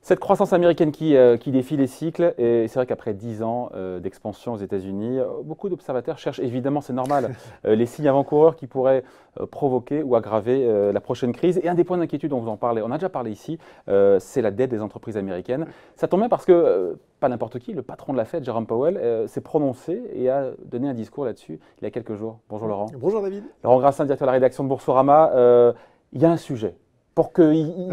Cette croissance américaine qui défie les cycles, et c'est vrai qu'après 10 ans d'expansion aux États-Unis, beaucoup d'observateurs cherchent, évidemment c'est normal, les signes avant-coureurs qui pourraient provoquer ou aggraver la prochaine crise. Et un des points d'inquiétude dont vous en parlez, on a déjà parlé ici, c'est la dette des entreprises américaines. Ça tombe bien parce que, pas n'importe qui, le patron de la Fed, Jerome Powell, s'est prononcé et a donné un discours là-dessus il y a quelques jours. Bonjour Laurent. Bonjour David. Laurent Grassin, directeur de la rédaction de Boursorama. Il y a un sujet. Pour qu'ils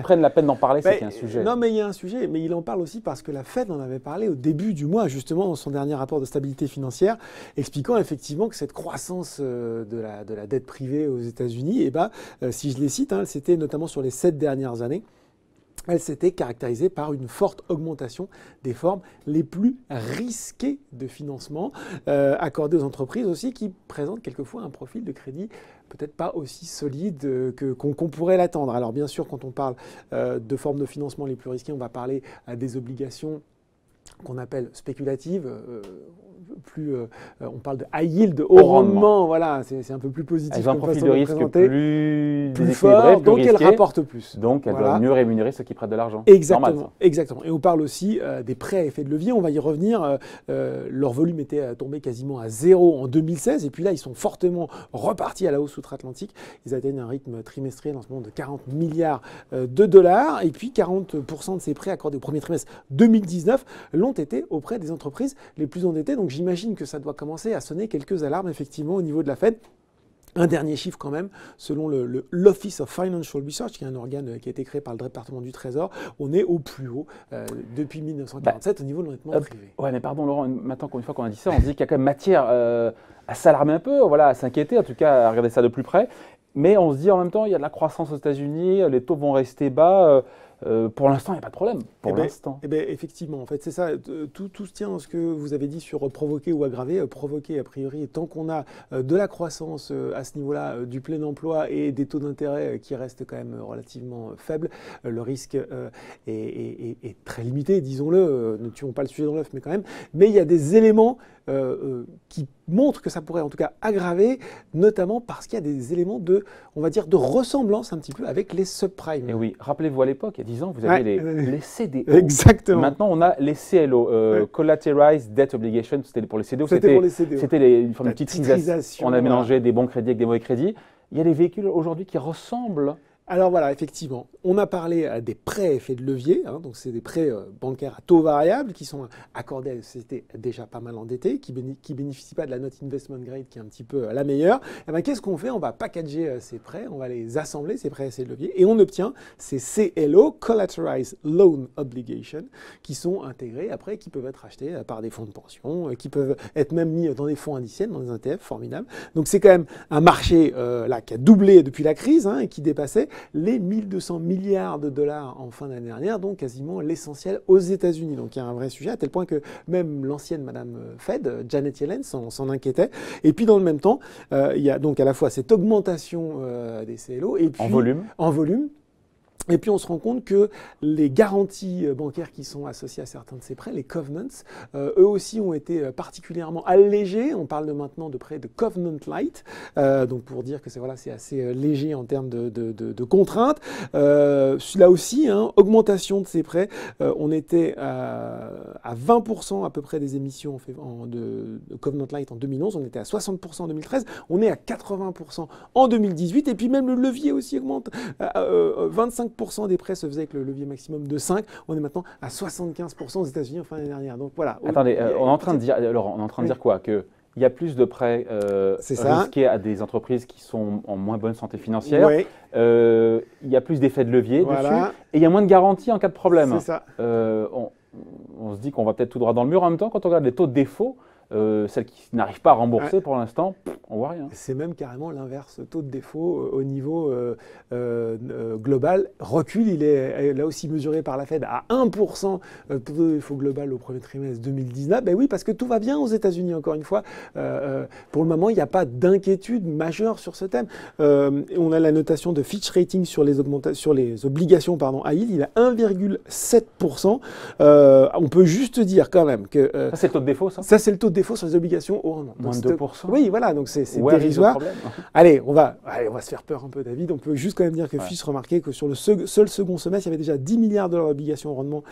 prennent la peine d'en parler, c'est qu'il y a un sujet. Non, mais il y a un sujet, mais il en parle aussi parce que la Fed en avait parlé au début du mois, justement, dans son dernier rapport de stabilité financière, expliquant effectivement que cette croissance de la dette privée aux États-Unis, si je les cite, c'était notamment sur les 7 dernières années, elle s'était caractérisée par une forte augmentation des formes les plus risquées de financement accordées aux entreprises aussi qui présentent quelquefois un profil de crédit peut-être pas aussi solide qu'on pourrait l'attendre. Alors bien sûr, quand on parle de formes de financement les plus risquées, on va parler des obligations qu'on appelle spéculatives. On parle de high yield, de haut rendement, voilà, c'est un peu plus positif. Elles ont un profil de risque plus fort, donc risqué, elles rapportent plus. Donc elles doivent mieux rémunérer ceux qui prêtent de l'argent. Exactement, exactement. Et on parle aussi des prêts à effet de levier, on va y revenir. Leur volume était tombé quasiment à zéro en 2016, et puis là, ils sont fortement repartis à la hausse outre-Atlantique. Ils atteignent un rythme trimestriel en ce moment de 40 milliards de dollars, et puis 40% de ces prêts accordés au premier trimestre 2019 l'ont été auprès des entreprises les plus endettées. Donc j'imagine que ça doit commencer à sonner quelques alarmes effectivement au niveau de la Fed. Un dernier chiffre quand même, selon l'Office of Financial Research, qui est un organe qui a été créé par le département du Trésor, on est au plus haut depuis 1947 au niveau de l'endettement privé. Ouais, mais pardon Laurent, maintenant qu'une fois qu'on a dit ça, on se dit qu'il y a quand même matière à s'alarmer un peu, voilà, à s'inquiéter, en tout cas à regarder ça de plus près. Mais on se dit en même temps, il y a de la croissance aux États-Unis, les taux vont rester bas. Pour l'instant, il n'y a pas de problème. Pour l'instant. Effectivement, en fait, c'est ça. Tout se tient dans ce que vous avez dit sur provoquer ou aggraver. Provoquer, a priori, tant qu'on a de la croissance à ce niveau-là, du plein emploi et des taux d'intérêt qui restent quand même relativement faibles, le risque est très limité, disons-le. Ne tuons pas le sujet dans l'œuf, mais quand même. Mais il y a des éléments qui montrent que ça pourrait en tout cas aggraver, notamment parce qu'il y a des éléments on va dire, de ressemblance un petit peu avec les subprimes. Et oui, rappelez-vous à l'époque, il y a 10 ans, vous aviez les CDO. Exactement. Maintenant, on a les CLO, Collateralized Debt Obligation, c'était pour les CDO. C'était une forme de titrisation. On a mélangé des bons crédits avec des mauvais crédits. Il y a des véhicules aujourd'hui qui ressemblent. Alors voilà, effectivement, on a parlé des prêts à effet de levier, donc c'est des prêts bancaires à taux variable qui sont accordés à des sociétés déjà pas mal endettées, qui bénéficient pas de la note investment grade qui est un petit peu la meilleure. Et qu'est-ce qu'on fait? On va packager ces prêts, on va les assembler, ces prêts à effet de levier, et on obtient ces CLO, Collateralized Loan Obligation, qui sont intégrés après, qui peuvent être achetés par des fonds de pension, qui peuvent être même mis dans des fonds indiciels, dans des ETF, formidable. Donc c'est quand même un marché là qui a doublé depuis la crise et qui dépassait les 1200 milliards de dollars en fin d'année dernière, donc quasiment l'essentiel aux États-Unis. Donc il y a un vrai sujet, à tel point que même l'ancienne Madame Fed, Janet Yellen, s'en inquiétait. Et puis dans le même temps, il y a donc à la fois cette augmentation des CLO, et puis en volume. Et puis on se rend compte que les garanties bancaires qui sont associées à certains de ces prêts, les covenants, eux aussi ont été particulièrement allégés. On parle maintenant de prêts de covenant light, donc pour dire que c'est assez léger en termes de contraintes. Là aussi, augmentation de ces prêts. On était à 20% à peu près des émissions de covenant light en 2011. On était à 60% en 2013. On est à 80% en 2018. Et puis même le levier aussi augmente. 25% des prêts se faisaient avec le levier maximum de 5. On est maintenant à 75% aux États-Unis en fin d'année dernière. Donc voilà. Attendez, on est en train de dire, Laurent, on est en train de dire quoi? Que il y a plus de prêts risqués à des entreprises qui sont en moins bonne santé financière. Oui. Il y a plus d'effets de levier dessus. Et il y a moins de garanties en cas de problème. C'est ça. On se dit qu'on va peut-être tout droit dans le mur. En même temps, quand on regarde les taux de défaut, celles qui n'arrivent pas à rembourser pour l'instant, on voit rien. C'est même carrément l'inverse. Taux de défaut au niveau global recule. Il est là aussi mesuré par la Fed à 1% taux de défaut global au premier trimestre 2019. Ben oui, parce que tout va bien aux États-Unis, encore une fois. Pour le moment, il n'y a pas d'inquiétude majeure sur ce thème. On a la notation de Fitch Rating sur les obligations high yield. Il est à 1,7%. On peut juste dire quand même que... ça, c'est le taux de défaut, ça? Ça, c'est le taux de défaut sur les obligations haut rendement. Moins de 2%. Oui, voilà, donc c'est dérisoire. Allez, on va se faire peur un peu, David. On peut juste quand même dire que Fitch remarquait que sur le seul second semestre, il y avait déjà 10 milliards de dollars d'obligations au rendement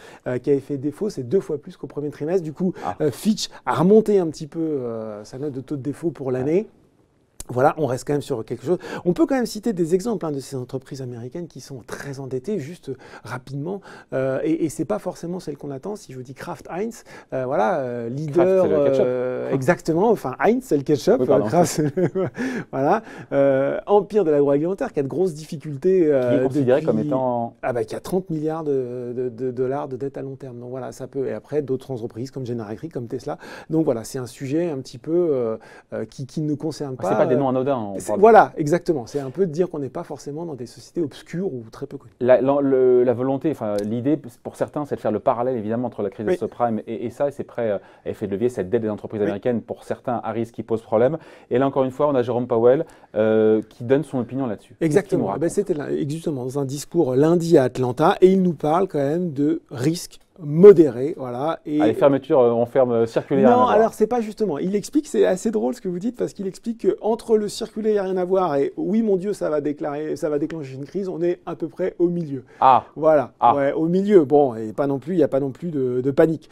qui avaient fait défaut. C'est 2 fois plus qu'au premier trimestre. Du coup, Fitch a remonté un petit peu sa note de taux de défaut pour l'année. Voilà, on reste quand même sur quelque chose. On peut quand même citer des exemples de ces entreprises américaines qui sont très endettées, juste rapidement. Et c'est pas forcément celle qu'on attend. Si je vous dis Kraft Heinz, voilà, leader. Kraft, c'est le ketchup. Exactement. Enfin, Heinz, c'est le ketchup. Oui, Kraft, voilà. Empire de l'agroalimentaire qui a de grosses difficultés. Qui est considéré comme étant. Qui a 30 milliards de dollars de dette à long terme. Donc voilà, ça peut. Et après, d'autres entreprises comme General Electric, comme Tesla. Donc voilà, c'est un sujet un petit peu qui ne concerne pas. C'est pas des noms anodins. Voilà, exactement. C'est un peu de dire qu'on n'est pas forcément dans des sociétés obscures ou très peu connues. La volonté, enfin l'idée pour certains, c'est de faire le parallèle évidemment entre la crise des subprimes et ça, et c'est prêt à effet de levier, cette dette des entreprises américaines pour certains à risque qui pose problème. Et là encore une fois, on a Jérôme Powell qui donne son opinion là-dessus. Exactement. C'était justement dans un discours lundi à Atlanta et il nous parle quand même de risque modéré, voilà. Et les fermetures, on ferme circulaire. Non, alors c'est pas justement. Il explique, c'est assez drôle ce que vous dites parce qu'il explique qu'entre le circulaire, il n'y a rien à voir et oui, mon Dieu, ça va déclencher une crise. On est à peu près au milieu. Voilà. Ouais, au milieu. Bon, et pas non plus, il n'y a pas non plus de panique.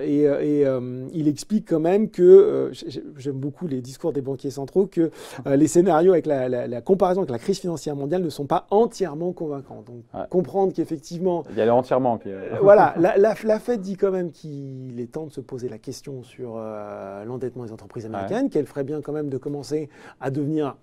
Il explique quand même que j'aime beaucoup les discours des banquiers centraux que les scénarios avec la comparaison avec la crise financière mondiale ne sont pas entièrement convaincants. Donc comprendre qu'effectivement, il y a entièrement. Voilà, la Fed dit quand même qu'il est temps de se poser la question sur l'endettement des entreprises américaines, qu'elle ferait bien quand même de commencer à devenir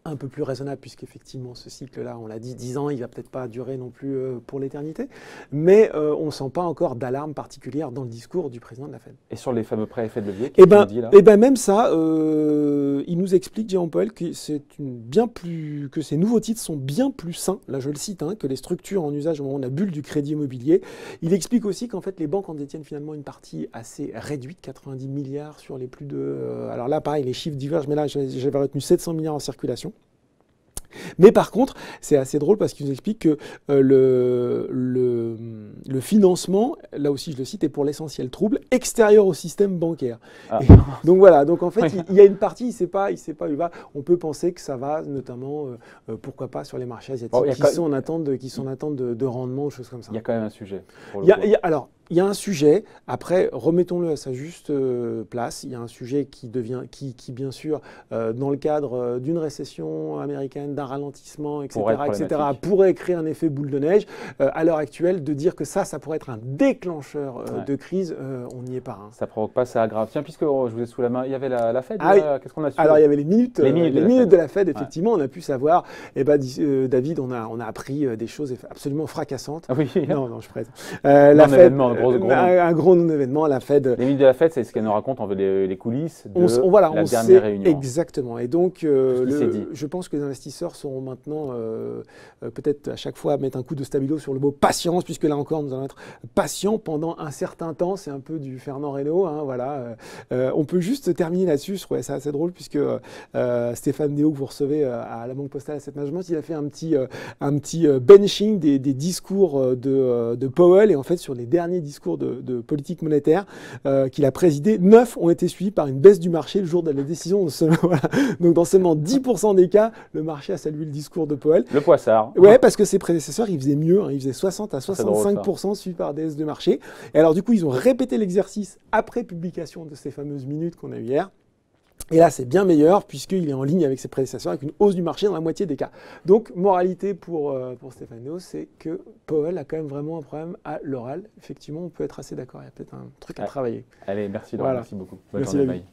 un peu plus raisonnable, puisqu'effectivement, ce cycle-là, on l'a dit, 10 ans, il ne va peut-être pas durer non plus pour l'éternité. Mais on ne sent pas encore d'alarme particulière dans le discours du président de la Fed. Et sur les fameux prêts effets de levier, qu'est-ce qu'il nous dit là ? Même ça, il nous explique, Jérôme Powell, que ces nouveaux titres sont bien plus sains, là je le cite, que les structures en usage au moment de la bulle du crédit immobilier. Il explique aussi qu'en fait, les banques en détiennent finalement une partie assez réduite, 90 milliards sur les plus de... alors là, pareil, les chiffres divergent, mais là, j'avais retenu 700 milliards en circulation. Mais par contre, c'est assez drôle parce qu'il nous explique que le financement, là aussi je le cite, est pour l'essentiel trouble extérieur au système bancaire. Donc voilà, donc en fait, il y a une partie, il ne sait pas où il va. On peut penser que ça va, notamment, pourquoi pas, sur les marchés asiatiques qui sont en attente de rendement, choses comme ça. Il y a quand même un sujet. Alors, il y a un sujet, après, remettons-le à sa juste place. Il y a un sujet qui bien sûr, dans le cadre d'une récession américaine, d'un ralentissement, etc., pourrait créer un effet boule de neige. À l'heure actuelle, de dire que ça pourrait être un déclencheur de crise, on n'y est pas. Ça ne provoque pas, ça aggrave. Tiens, puisque je vous ai sous la main, il y avait la Fed, qu'est-ce qu'on a su ? Alors, il y avait les minutes de la Fed, effectivement, on a pu savoir. David, on a appris des choses absolument fracassantes. Oui. Non, je prête. La Fed, un gros non-événement, la Fed. Les minutes de la Fed, c'est ce qu'elle nous raconte en fait les coulisses de la dernière réunion. Exactement. Et donc, je pense que les investisseurs seront maintenant peut-être à chaque fois mettre un coup de stabilo sur le mot patience, puisque là encore, nous allons être patients pendant un certain temps. C'est un peu du Fernand Reynaud. Voilà. On peut juste terminer là-dessus. Je trouvais ça assez drôle, puisque Stéphane Déo, que vous recevez à la Banque Postale Asset Management, il a fait un petit benching des discours de Powell. Et en fait, sur les derniers discours de politique monétaire qu'il a présidé, 9 ont été suivis par une baisse du marché le jour de la décision. Voilà. Donc dans seulement 10% des cas, le marché a salué le discours de Powell. Le poissard. Ouais, parce que ses prédécesseurs, ils faisaient mieux. Ils faisaient 60 à 65% suivis par des baisses de marché. Et alors du coup, ils ont répété l'exercice après publication de ces fameuses minutes qu'on a eues hier. Et là, c'est bien meilleur puisqu'il est en ligne avec ses prédécesseurs, avec une hausse du marché dans la moitié des cas. Donc, moralité pour Stéphane Déo, c'est que Powell a quand même vraiment un problème à l'oral. Effectivement, on peut être assez d'accord. Il y a peut-être un truc à travailler. Allez, merci Laurent, merci beaucoup. Bonne journée, Maï.